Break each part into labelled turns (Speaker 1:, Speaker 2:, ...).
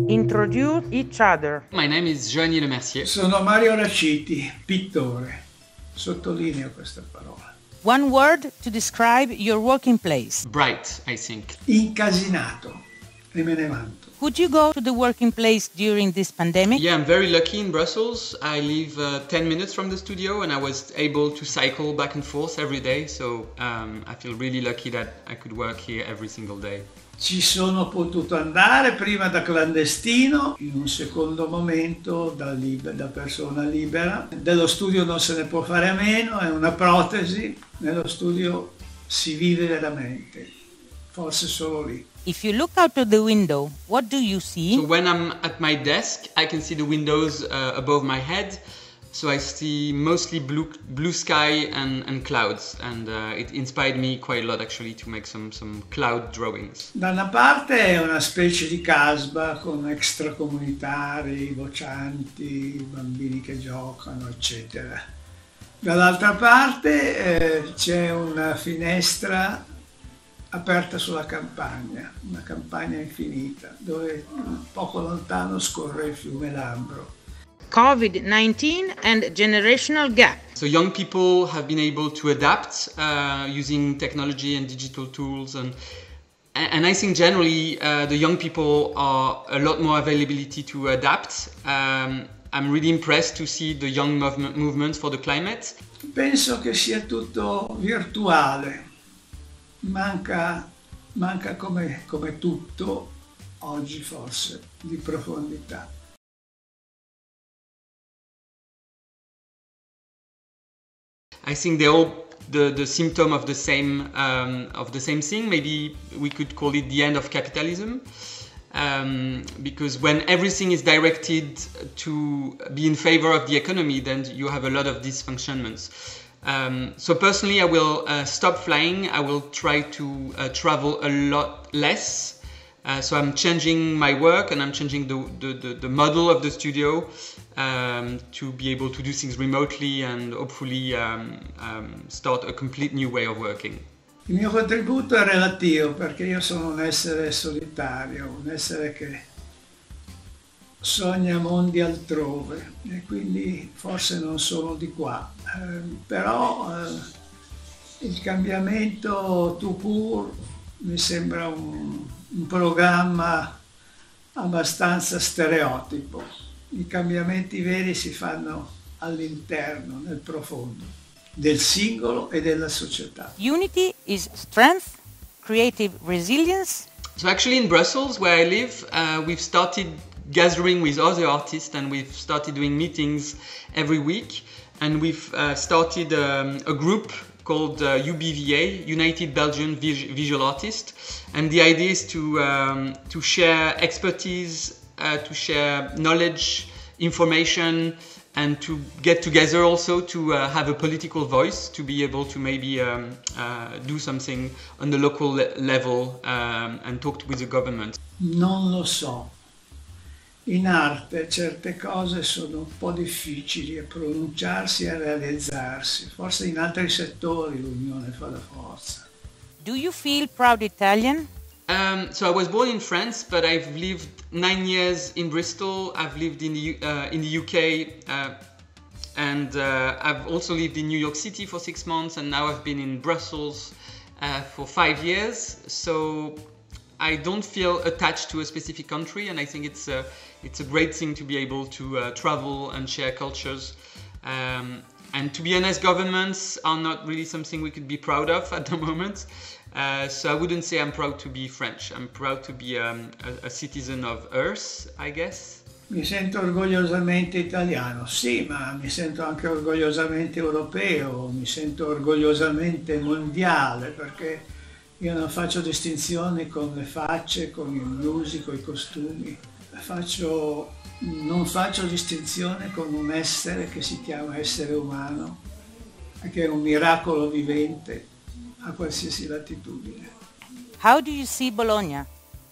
Speaker 1: Introduce each other.
Speaker 2: My name is Joanie Lemercier.
Speaker 3: Sono Mario Raciti, pittore. Sottolineo questa parola.
Speaker 1: One word to describe your working place.
Speaker 2: Bright, I think.
Speaker 3: Incasinato, e me ne vanto.
Speaker 1: Could you go to the working place during this pandemic?
Speaker 2: Yeah, I'm very lucky in Brussels. I live 10 minutes from the studio and I was able to cycle back and forth every day. So I feel really lucky that I could work here every single day.
Speaker 3: Ci sono potuto andare prima da clandestino, in un secondo momento da persona libera. Dello studio non se ne può fare a meno, è una protesi. Nello studio si vive veramente, forse solo lì.
Speaker 1: If you look out of the window, what do you see?
Speaker 2: So when I'm at my desk, I can see the windows above my head. So I see mostly blue sky and clouds, and it inspired me quite a lot actually to make some cloud drawings.
Speaker 3: Da una parte è una specie di casba con extracomunitari, boccianti, bambini che giocano, eccetera. Dall'altra parte c'è una finestra aperta sulla campagna, una campagna infinita, dove poco lontano scorre il fiume Lambro.
Speaker 1: COVID-19 and generational gap.
Speaker 2: So young people have been able to adapt using technology and digital tools, and I think generally the young people are a lot more availability to adapt. I'm really impressed to see the young movement for the climate.
Speaker 3: Penso che sia tutto virtuale, manca come tutto oggi forse di profondità.
Speaker 2: I think they're all the symptom of the same thing. Maybe we could call it the end of capitalism, because when everything is directed to be in favor of the economy, then you have a lot of dysfunctionments. So personally, I will stop flying. I will try to travel a lot less. So I'm changing my work and I'm changing the model of the studio to be able to do things remotely and hopefully start a complete new way of working.
Speaker 3: Il mio contributo è relativo perché io sono un essere solitario, un essere che sogna mondi altrove e quindi forse non sono di qua, però il cambiamento tout court mi sembra un programma abbastanza stereotipo. I cambiamenti veri si fanno all'interno, nel profondo, del singolo e della società.
Speaker 1: Unity is strength, creative resilience.
Speaker 2: So actually in Brussels, where I live, we've started gathering with other artists and we've started doing meetings every week, and we've started a group called UBVA, United Belgian Visual Artists, and the idea is to share expertise, to share knowledge, information, and to get together also to have a political voice, to be able to maybe do something on the local level and talk with the government.
Speaker 3: Non lo so. In arte certe cose sono un po' difficili a pronunciarsi e a realizzarsi. Forse in altri settori l'unione fa la forza.
Speaker 1: Do you feel proud Italian?
Speaker 2: So I was born in France, but I've lived 9 years in Bristol. I've lived in the UK, and I've also lived in New York City for 6 months, and now I've been in Brussels for 5 years. So I don't feel attached to a specific country, and I think it's a great thing to be able to travel and share cultures. And to be honest, governments are not really something we could be proud of at the moment. So I wouldn't say I'm proud to be French. I'm proud to be a citizen of Earth, I guess.
Speaker 3: Mi sento orgogliosamente italiano, sì, ma mi sento anche orgogliosamente europeo, mi sento orgogliosamente mondiale, perché io non faccio distinzioni con le facce, con i blusi, con i costumi. Non faccio distinzione con un essere che si chiama essere umano, che è un miracolo vivente a qualsiasi latitudine.
Speaker 1: How do you see Bologna?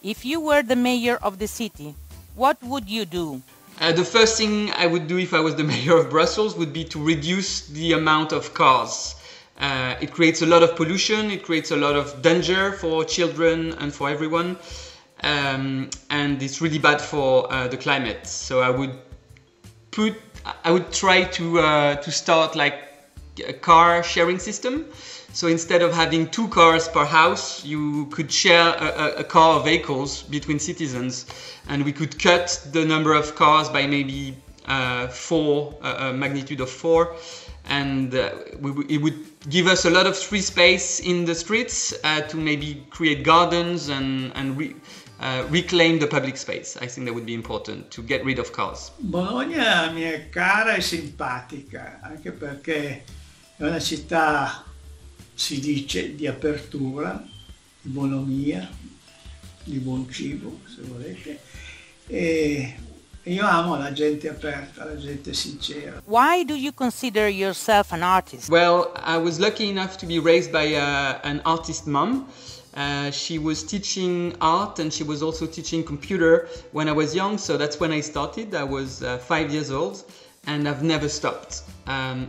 Speaker 1: If you were the mayor of the city, what would you do?
Speaker 2: The first thing I would do if I was the mayor of Brussels would be to reduce the amount of cars. It creates a lot of pollution, it creates a lot of danger for children and for everyone. and it's really bad for the climate. So I would try to start like a car sharing system. So instead of having 2 cars per house, you could share a car of vehicles between citizens, and we could cut the number of cars by maybe 4, a magnitude of 4, and it would give us a lot of free space in the streets to maybe create gardens and reclaim the public space. I think that would be important to get rid of cars.
Speaker 3: Bologna mi è cara e simpatica, anche perché è una città, si dice, di apertura, di bonomia, di buon cibo, se volete, e io amo la gente aperta, la gente sincera.
Speaker 1: Why do you consider yourself an artist?
Speaker 2: Well, I was lucky enough to be raised by an artist mom. She was teaching art and she was also teaching computer when I was young, so that's when I started. I was 5 years old and I've never stopped.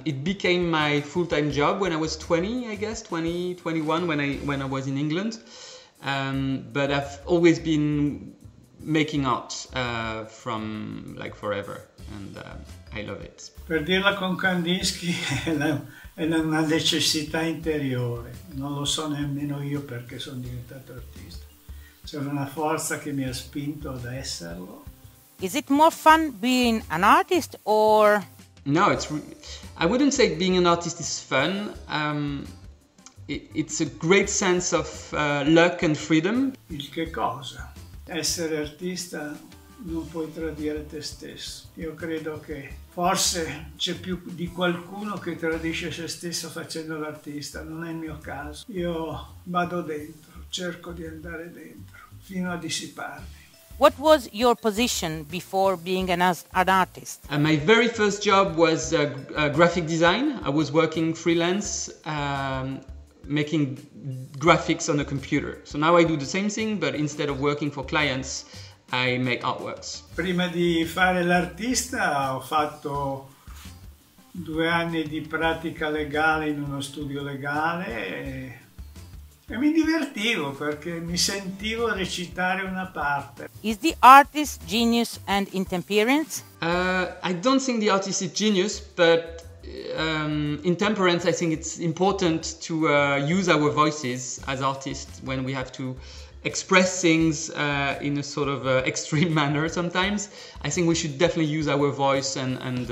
Speaker 2: It became my full-time job when I was 20, I guess, 20, 21 when I was in England. But I've always been making art from like forever, and I love it.
Speaker 3: Per dirla con Kandinsky è una necessità interiore, non lo so nemmeno io perché sono diventato artista. C'era una forza che mi ha spinto ad esserlo.
Speaker 1: Is it more fun being an artist or?
Speaker 2: No, I wouldn't say being an artist is fun. It's a great sense of luck and freedom.
Speaker 3: Il che cosa? Essere artista non puoi tradire te stesso. Io credo che forse c'è più di qualcuno che tradisce se stesso facendo l'artista, non è il mio caso. Io vado dentro, cerco di andare dentro, fino a dissiparmi.
Speaker 1: What was your position before being an artist?
Speaker 2: My very first job was graphic design. I was working freelance, making graphics on a computer. So now I do the same thing, but instead of working for clients, I make artworks.
Speaker 3: Prima di fare l'artista ho fatto 2 anni di pratica legale in uno studio legale e mi divertivo perché mi sentivo recitare una parte.
Speaker 1: Is the artist genius and intemperance?
Speaker 2: I don't think the artist is genius, but intemperance, I think it's important to use our voices as artists when we have to express things in a sort of extreme manner sometimes. I think we should definitely use our voice and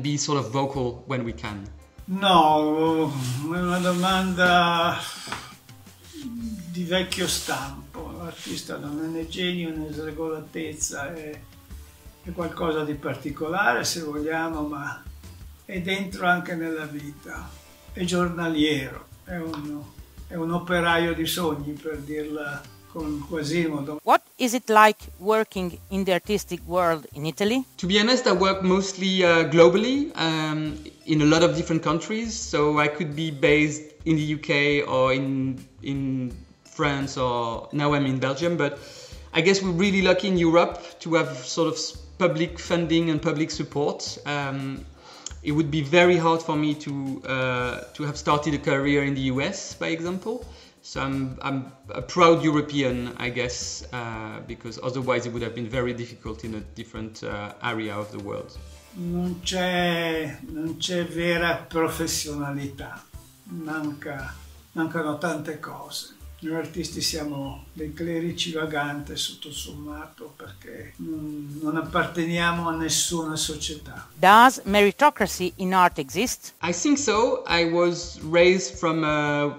Speaker 2: be sort of vocal when we can.
Speaker 3: No, è una domanda di vecchio stampo. L'artista non è né genio né sregolatezza, è qualcosa di particolare se vogliamo, ma è dentro anche nella vita, è giornaliero, è un operaio di sogni, per dirla con Quasimodo.
Speaker 1: What is it like working in the artistic world in Italy?
Speaker 2: To be honest, I work mostly globally, in a lot of different countries, so I could be based in the UK or in France, or now I'm in Belgium, but I guess we're really lucky in Europe to have sort of public funding and public support. It would be very hard for me to have started a career in the US, by example. So I'm a proud European, I guess, because otherwise it would have been very difficult in a different area of the world.
Speaker 3: Non c'è vera professionalità, mancano tante cose. Noi artisti siamo dei clerici vaganti tutto sommato perché non apparteniamo a nessuna società.
Speaker 1: Does meritocracy in art exist?
Speaker 2: I think so. I was raised from a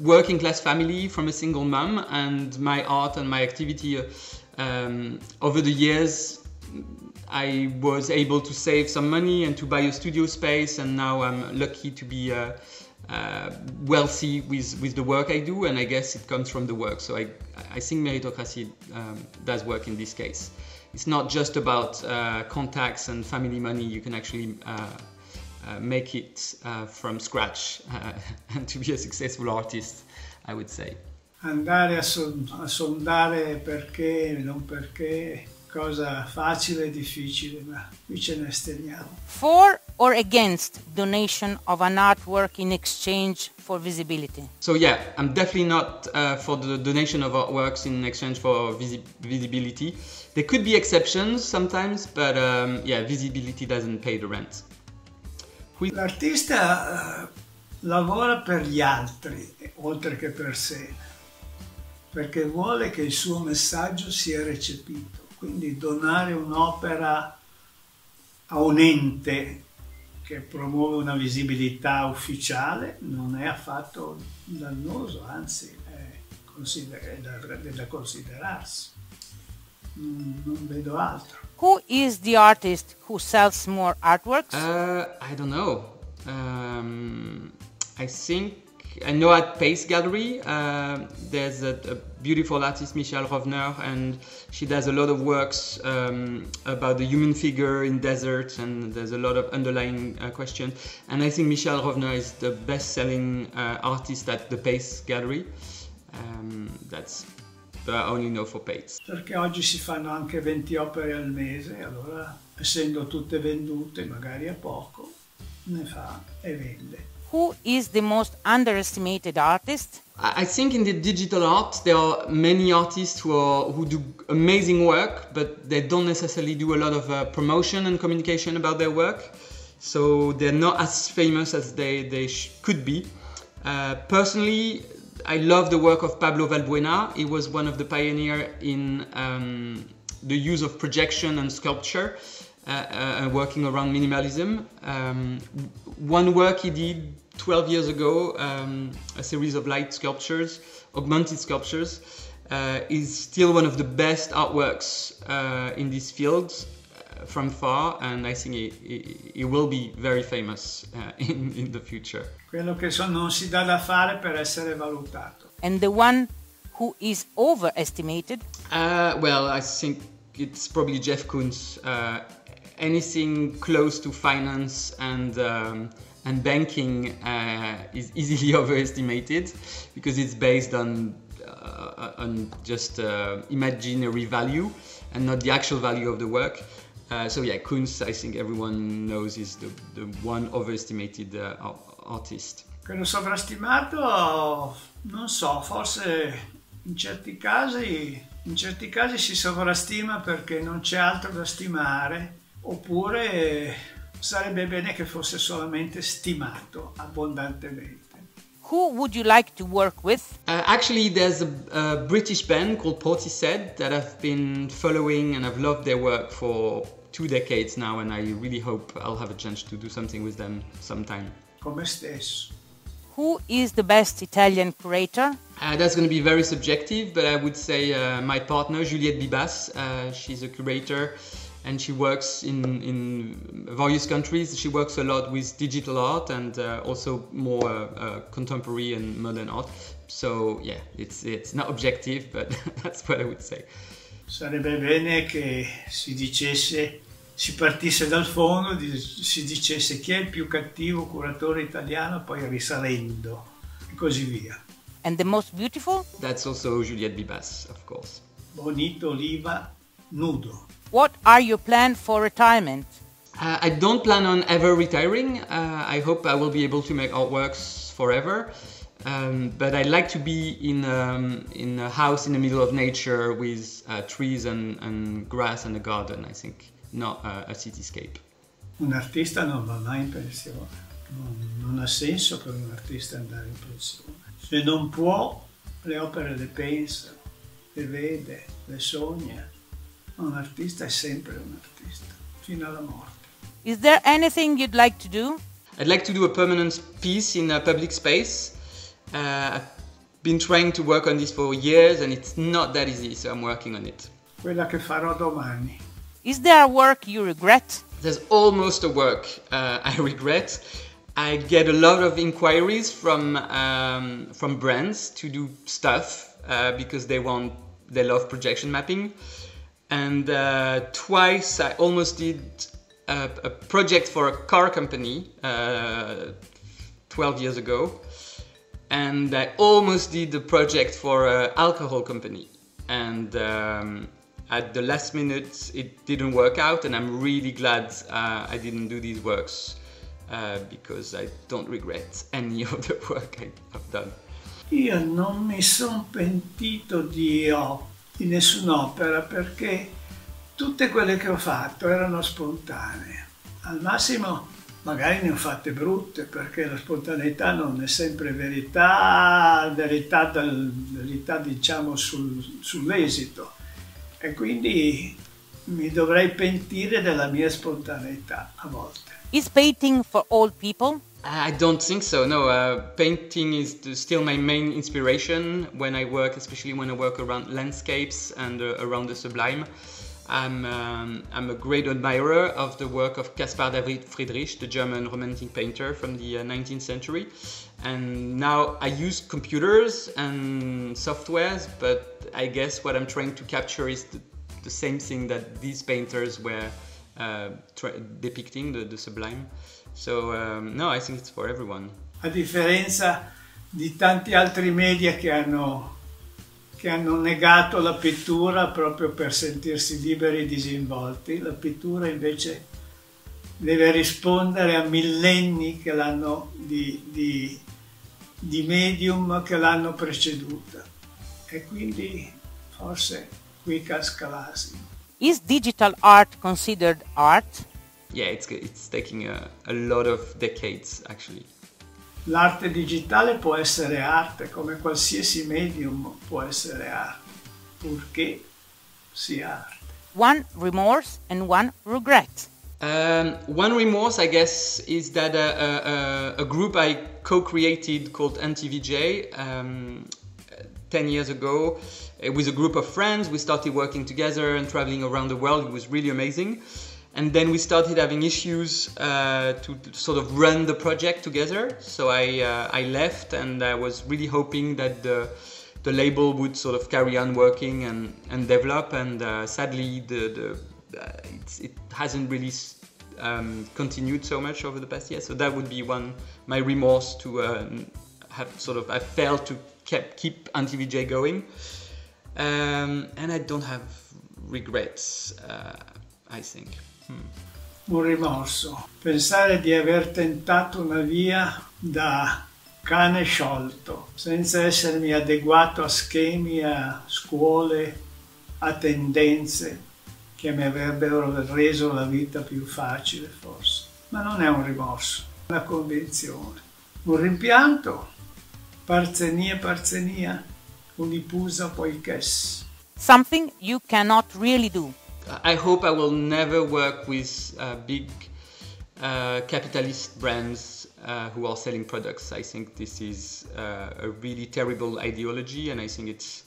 Speaker 2: working class family, from a single mom, and my art and my activity over the years, I was able to save some money and to buy a studio space, and now I'm lucky to be wealthy with the work I do, and I guess it comes from the work. So I think meritocracy does work in this case. It's not just about contacts and family money. You can actually make it from scratch and to be a successful artist, I would say.
Speaker 3: Andare a sondare perché, non perché, cosa facile e difficile, ma qui ce ne steniamo.
Speaker 1: For or against donation of an artwork in exchange for visibility?
Speaker 2: So yeah, I'm definitely not for the donation of artworks in exchange for visibility. There could be exceptions sometimes, but yeah, visibility doesn't pay the rent.
Speaker 3: L'artista lavora per gli altri, oltre che per sé, perché vuole che il suo messaggio sia recepito. Quindi donare un'opera a un ente che promuove una visibilità ufficiale non è affatto dannoso, anzi è da considerarsi. Non vedo altro.
Speaker 1: Who is the artist who sells more artworks?
Speaker 2: I don't know. I know at Pace Gallery there's a beautiful artist, Michelle Rovner, and she does a lot of works about the human figure in deserts, and there's a lot of underlying questions. And I think Michelle Rovner is the best-selling artist at the Pace Gallery. That's what I only know for Pace.
Speaker 3: Perché oggi si fanno anche 20 opere al mese, allora essendo tutte vendute, magari a poco, ne fa e vende.
Speaker 1: Who is the most underestimated artist?
Speaker 2: I think in the digital art there are many artists who do amazing work, but they don't necessarily do a lot of promotion and communication about their work. So they're not as famous as they could be. Personally, I love the work of Pablo Valbuena. He was one of the pioneers in the use of projection and sculpture, working around minimalism. One work he did 12 years ago, a series of light sculptures, augmented sculptures, is still one of the best artworks in this field from far, and I think he will be very famous in the future.
Speaker 3: Quello che non si dà da fare per essere valutato.
Speaker 1: And the one who is overestimated?
Speaker 2: Well, I think it's probably Jeff Koons. Anything close to finance and banking is easily overestimated because it's based on just imaginary value and not the actual value of the work. So yeah, Koons, I think everyone knows, is the one overestimated artist.
Speaker 3: Quello sovrastimato, non so, forse in certi casi si sovrastima perché non c'è altro da stimare, oppure sarebbe bene che fosse solamente stimato abbondantemente.
Speaker 1: Who would you like to work with?
Speaker 2: Actually, there's a British band called Portishead that I've been following, and I've loved their work for 2 decades now, and I really hope I'll have a chance to do something with them sometime.
Speaker 3: Come stesso.
Speaker 1: Who is the best Italian curator?
Speaker 2: That's going to be very subjective, but I would say my partner, Juliette Bibas. She's a curator, and she works in various countries. She works a lot with digital art and also more contemporary and modern art. So yeah, it's not objective, but that's what I would say.
Speaker 3: Sarebbe bene che si partisse dal fondo, si dicesse chi è il più cattivo curatore italiano, poi risalendo e così via.
Speaker 1: And the most beautiful?
Speaker 2: That's also Juliette Bibas, of course.
Speaker 3: Bonito, Oliva, nudo.
Speaker 1: What are your plans for retirement?
Speaker 2: I don't plan on ever retiring. I hope I will be able to make artworks forever. But I like to be in a house in the middle of nature with trees and grass and a garden, I think, not a cityscape.
Speaker 3: Un artista non va mai in pensione. Non ha senso per un artista andare in pensione. Se non può, le opere le pensa, le vede, le sogna. Un artista è sempre un artista, fino alla morte.
Speaker 1: Is there anything you'd like to do?
Speaker 2: I'd like to do a permanent piece in a public space. I've been trying to work on this for years and it's not that easy, so I'm working on it.
Speaker 3: Quella che farò domani.
Speaker 1: Is there a work you regret?
Speaker 2: There's almost a work I regret. I get a lot of inquiries from brands to do stuff because they love projection mapping. And twice I almost did a project for a car company 12 years ago. And I almost did a project for an alcohol company. And at the last minute, it didn't work out. And I'm really glad I didn't do these works because I don't regret any of the work I've done.
Speaker 3: Io non mi sono pentito di nessun'opera perché tutte quelle che ho fatto erano spontanee. Al massimo magari ne ho fatte brutte perché la spontaneità non è sempre verità diciamo sull'esito, e quindi mi dovrei pentire della mia spontaneità a volte.
Speaker 1: Is painting for old people?
Speaker 2: I don't think so, no. Painting is still my main inspiration when I work, especially when I work around landscapes and around the sublime. I'm a great admirer of the work of Caspar David Friedrich, the German romantic painter from the 19th century. And now I use computers and softwares, but I guess what I'm trying to capture is the same thing that these painters were depicting, the sublime. So no, I think it's for everyone.
Speaker 3: A differenza di tanti altri media che hanno negato la pittura proprio per sentirsi liberi e disinvolti, la pittura invece deve rispondere a millenni che l'hanno di medium che l'hanno preceduta, e quindi forse qui casca l'asino.
Speaker 1: Is digital art considered art?
Speaker 2: Yeah, it's taking a lot of decades actually.
Speaker 3: L'arte digitale può essere arte, come qualsiasi medium può essere arte, purché sia arte.
Speaker 1: One remorse and one regret.
Speaker 2: One remorse, I guess, is that a group I co-created called NTVJ 10 years ago. It was a group of friends. We started working together and traveling around the world. It was really amazing. And then we started having issues to sort of run the project together. So I left, and I was really hoping that the label would sort of carry on working and develop. And sadly, it hasn't really continued so much over the past year. So that would be my remorse to have sort of, I failed to keep NTVJ going. And I don't have regrets, I think.
Speaker 3: Un rimorso. Pensare di aver tentato una via da cane sciolto, senza essermi adeguato a schemi, a scuole, a tendenze che mi avrebbero reso la vita più facile, forse. Ma non è un rimorso, è una convinzione. Un rimpianto, parzenia, unipusa poiches.
Speaker 1: Something you cannot really do.
Speaker 2: I hope I will never work with big capitalist brands who are selling products. I think this is a really terrible ideology, and I think it's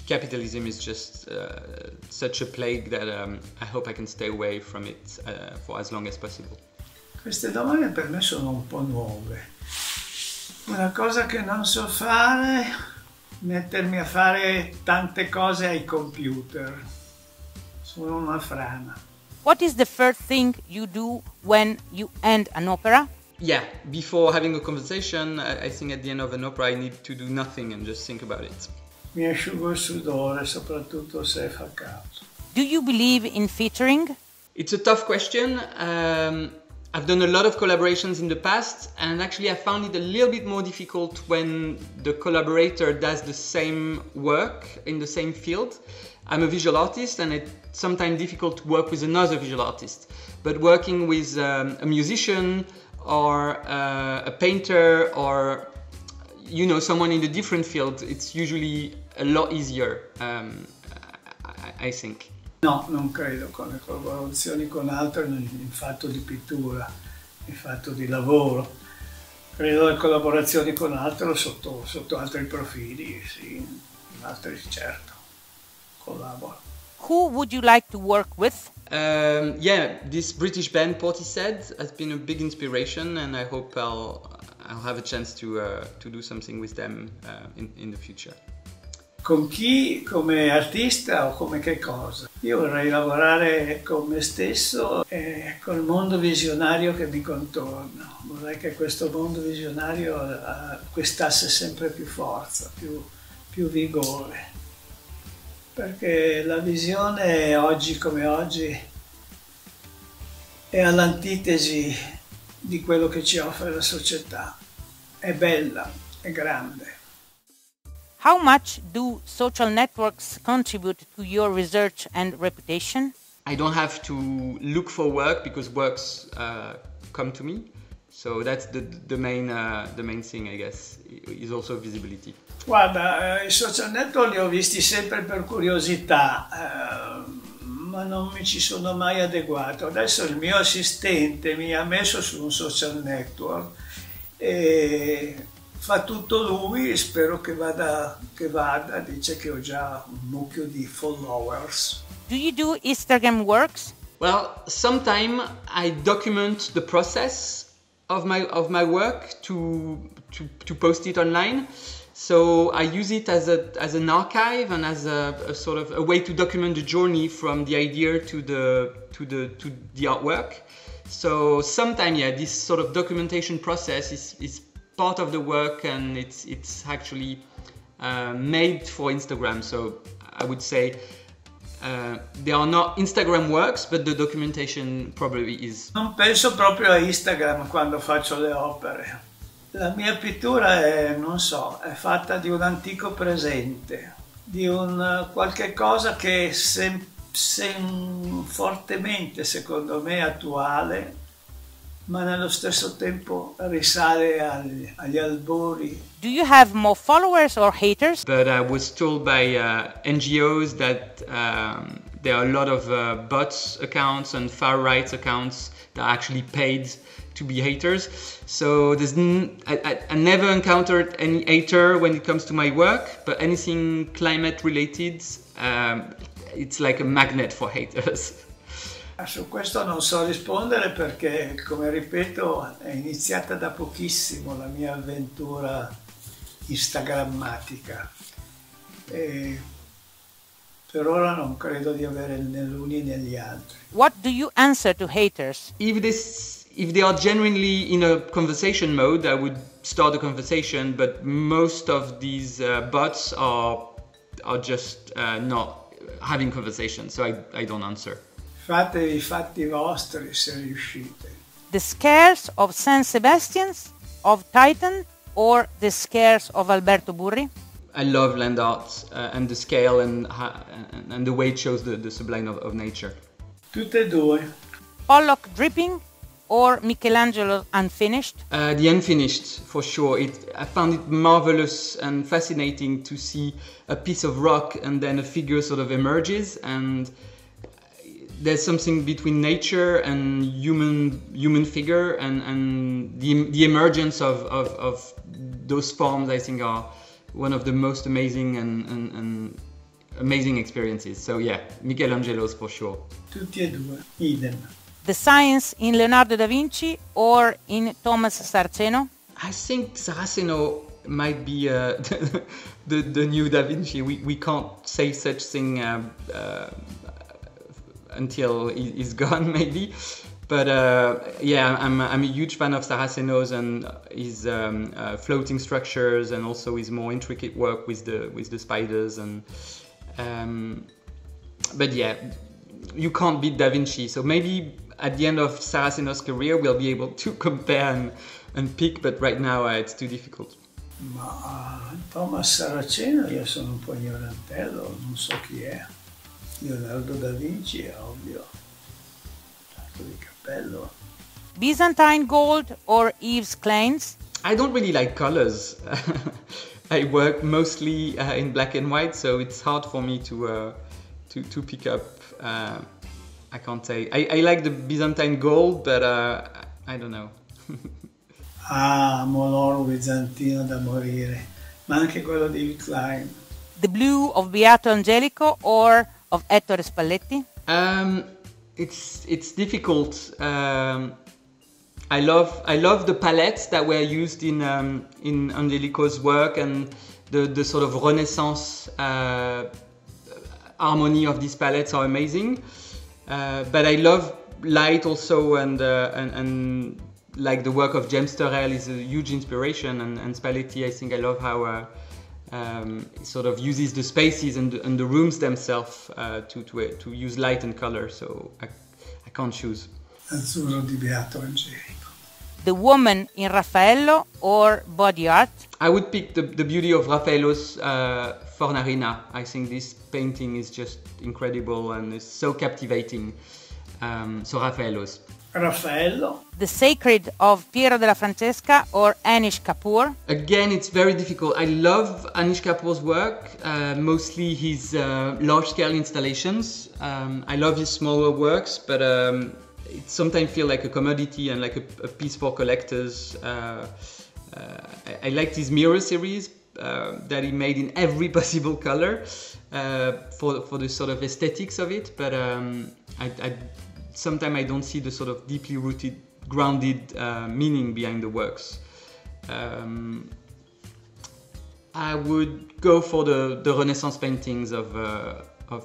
Speaker 2: capitalism is just such a plague that I hope I can stay away from it for as long as possible.
Speaker 3: Queste domande per me sono un po' nuove. Una cosa che non so fare, mettermi a fare tante cose ai computer. Sono una frana.
Speaker 1: What is the first thing you do when you end an opera?
Speaker 2: Yeah, before having a conversation, I think at the end of an opera I need to do nothing and just think about it.
Speaker 3: Mi asciugo il sudore, soprattutto se fa caldo.
Speaker 1: Do you believe in featuring?
Speaker 2: It's a tough question. I've done a lot of collaborations in the past, and actually I found it a little bit more difficult when the collaborator does the same work in the same field. I'm a visual artist, and it's sometimes difficult to work with another visual artist. But working with a musician or a painter or someone in a different field, it's usually a lot easier, I think.
Speaker 3: No, non credo con le collaborazioni con altri in fatto di pittura, in fatto di lavoro. Credo alle collaborazioni con altri sotto altri profili, sì, altri certo, collaboro.
Speaker 1: Who would you like to work with?
Speaker 2: Yeah, this British band Portishead has been a big inspiration, and I hope I'll have a chance to do something with them in the future.
Speaker 3: Con chi? Come artista o come che cosa? Io vorrei lavorare con me stesso e col mondo visionario che mi contorna. Vorrei che questo mondo visionario acquistasse sempre più forza, più vigore. Perché la visione oggi come oggi è all'antitesi di quello che ci offre la società. È bella, è grande.
Speaker 1: How much do social networks contribute to your research and reputation?
Speaker 2: I don't have to look for work because works come to me. So that's the main thing, I guess, is also visibility.
Speaker 3: Guarda, i social network li ho visti sempre per curiosità, ma non mi ci sono mai adeguato. Adesso il mio assistente mi ha messo su un social network e fa tutto lui e spero che vada, dice che ho già un mucchio di followers.
Speaker 1: Do you do Instagram works?
Speaker 2: Well, sometimes I document the process of my work to post it online. So I use it as an archive and as a sort of a way to document the journey from the idea to the artwork. So sometimes, yeah, this sort of documentation process is part of the work, and it's actually made for Instagram. So I would say they are not Instagram works, but the documentation probably is.
Speaker 3: Non penso proprio a Instagram quando faccio le opere. La mia pittura è, non so, è fatta di un antico presente, di un qualche cosa che è fortemente, secondo me, attuale, ma nello stesso tempo risale agli albori.
Speaker 1: Do you have more followers or haters?
Speaker 2: But I was told by NGOs that there are a lot of bots accounts and far right accounts that are actually paid to be haters. So I never encountered any hater when it comes to my work, but anything climate related, it's like a magnet for haters.
Speaker 3: Su questo non so rispondere perché, come ripeto, è iniziata da pochissimo la mia avventura instagrammatica e per ora non credo di avere né l'uni né gli altri.
Speaker 1: What do you answer to haters?
Speaker 2: If they are genuinely in a conversation mode, I would start a conversation, but most of these bots are just not having conversations, so I don't answer.
Speaker 3: Fate i fatti vostri se riuscite.
Speaker 1: The scares of Saint Sebastian's, of Titan, or the scares of Alberto Burri?
Speaker 2: I love land art and the scale and the way it shows the sublime of nature.
Speaker 3: Tutte e due.
Speaker 1: Pollock dripping or Michelangelo unfinished?
Speaker 2: The unfinished, for sure. I found it marvelous and fascinating to see a piece of rock and then a figure sort of emerges, and there's something between nature and human figure, and the emergence of those forms, I think, are one of the most amazing and amazing experiences. So yeah, Michelangelo's for sure.
Speaker 3: Tutti e due, idem.
Speaker 1: The science in Leonardo da Vinci or in Thomas Saraceno?
Speaker 2: I think Saraceno might be the new Da Vinci. We can't say such thing until he's gone, maybe. But yeah, I'm a huge fan of Saraceno's and his floating structures, and also his more intricate work with the spiders. And but yeah, you can't beat Da Vinci. So maybe at the end of Saraceno's career, we'll be able to compare and pick. But right now, it's too difficult.
Speaker 3: Ma Thomas Saraceno, io sono un po' ignorantello, non so chi è. Leonardo da Vinci è ovvio, tanto di cappello.
Speaker 1: Byzantine gold or Yves Kleins?
Speaker 2: I don't really like colors. I work mostly in black and white, so it's hard for me to pick up. I can't say. I like the Byzantine gold, but I don't know.
Speaker 3: Amo l'oro bizantino da morire, ma anche quello di Yves Klein.
Speaker 1: The blue of Beato Angelico or of Ettore Spalletti?
Speaker 2: It's difficult. I love the palettes that were used in Angelico's work, and the sort of Renaissance harmony of these palettes are amazing. But I love light also, and like the work of James Turrell is a huge inspiration, and Spalletti, I think I love how sort of uses the spaces and the rooms themselves to use light and color, so I can't choose.
Speaker 3: Azzurro di Beato Angelico.
Speaker 1: the woman in Raffaello or body art?
Speaker 2: I would pick the beauty of Raffaello's Fornarina. I think this painting is just incredible and is so captivating. So Raffaello's.
Speaker 3: Raffaello.
Speaker 1: The Sacred of Piero della Francesca or Anish Kapoor?
Speaker 2: Again, it's very difficult. I love Anish Kapoor's work, mostly his large-scale installations. I love his smaller works, but it sometimes feels like a commodity and like a piece for collectors. I liked his mirror series that he made in every possible color for the sort of aesthetics of it, but sometimes I don't see the sort of deeply rooted, grounded meaning behind the works. I would go for the Renaissance paintings of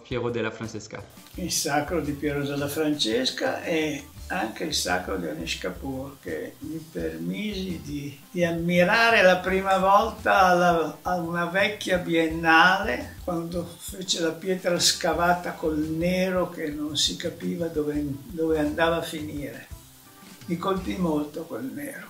Speaker 2: Piero della Francesca.
Speaker 3: Il Sacro di Piero della Francesca e anche il Sacro di Anish Kapoor, che mi permisi di ammirare la prima volta a una vecchia biennale, quando fece la pietra scavata col nero che non si capiva dove andava a finire. Mi colpì molto quel nero.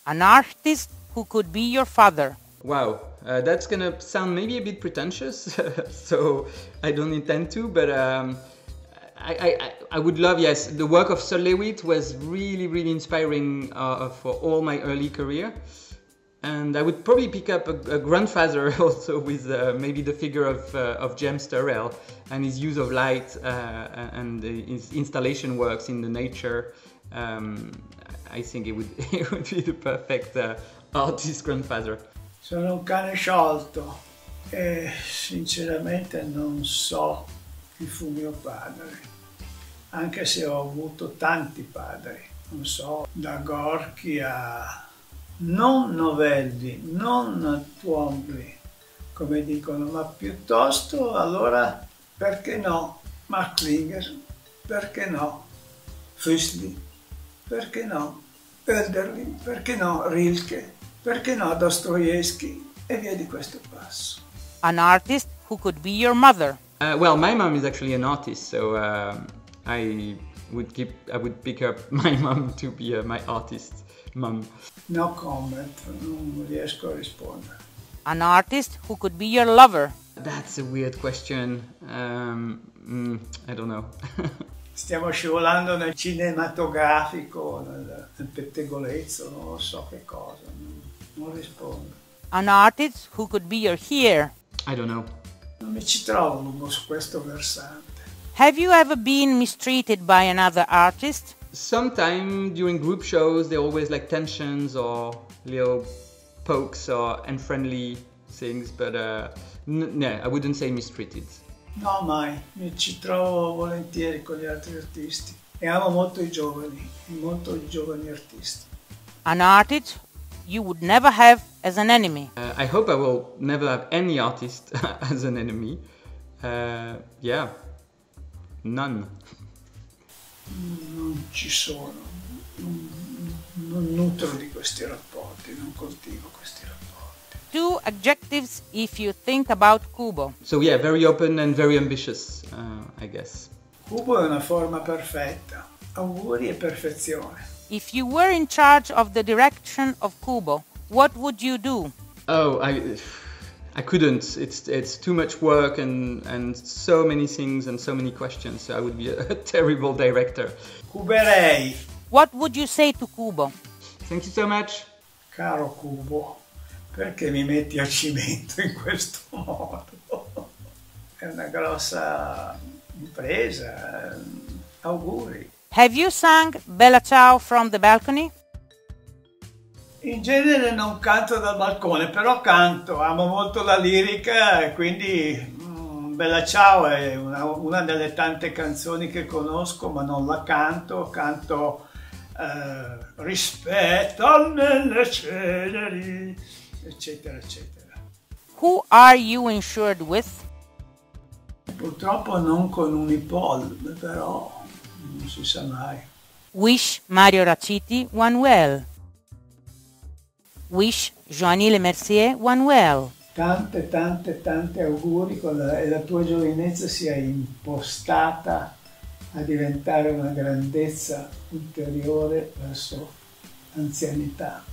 Speaker 1: An artist who could be your father?
Speaker 2: Wow, that's gonna sound maybe a bit pretentious, so I don't intend to, but I would love, yes, the work of Sol Lewitt was really, really inspiring for all my early career. And I would probably pick up a grandfather also with maybe the figure of James Turrell and his use of light and his installation works in the nature. I think it would be the perfect artist grandfather.
Speaker 3: Sono un cane sciolto e sinceramente non so chi fu mio padre, anche se ho avuto tanti padri, non so, da Gorky a non Novelli, non Twombly, come dicono, ma piuttosto allora perché no Klinger, perché no Füssli, perché no Hölderlin, perché no Rilke, perché no Dostoevsky e via di questo passo.
Speaker 1: An artist who could be your mother?
Speaker 2: Well, my mom is actually an artist, so I would pick up my mom to be my artist mom.
Speaker 3: No comment, non riesco a rispondere.
Speaker 1: An artist who could be your lover?
Speaker 2: That's a weird question. I don't know.
Speaker 3: Stiamo scivolando nel cinematografico, nel pettegolezzo, non lo so che cosa, non rispondo.
Speaker 1: An artist who could be your here?
Speaker 2: I don't know.
Speaker 3: Non mi ci trovo lungo su questo versante.
Speaker 1: Have you ever been mistreated by another artist?
Speaker 2: Sometimes during group shows there are always like tensions or little pokes or unfriendly things, but no, I wouldn't say mistreated.
Speaker 3: No, mai. Mi ci trovo volentieri con gli altri artisti e amo molto i giovani artisti.
Speaker 1: An artist you would never have as an enemy?
Speaker 2: I hope I will never have any artist as an enemy. Yeah, none.
Speaker 3: Non ci sono, non nutro di questi rapporti, non coltivo questi rapporti.
Speaker 1: 2 adjectives if you think about CUBO.
Speaker 2: So yeah, very open and very ambitious, I guess.
Speaker 3: CUBO è una forma perfetta, auguri e perfezione.
Speaker 1: If you were in charge of the direction of CUBO, what would you do?
Speaker 2: Oh, I couldn't. It's too much work and so many things and so many questions. So I would be a terrible director.
Speaker 3: Cuberei.
Speaker 1: What would you say to CUBO?
Speaker 2: Thank you so much.
Speaker 3: Caro CUBO, perché mi metti a cimento in questo modo? È una grossa impresa. Auguri.
Speaker 1: Have you sung Bella Ciao from the balcony?
Speaker 3: In genere non canto dal balcone, però canto, amo molto la lirica e quindi Bella Ciao è una delle tante canzoni che conosco, ma non la canto, rispetto nelle ceneri, eccetera, eccetera.
Speaker 1: Who are you insured with?
Speaker 3: Purtroppo non con Unipol, però non si sa mai.
Speaker 1: Wish Mario Raciti one well. Wish Joanie Lemercier one well.
Speaker 3: Tante auguri e la tua giovinezza sia impostata a diventare una grandezza ulteriore verso anzianità.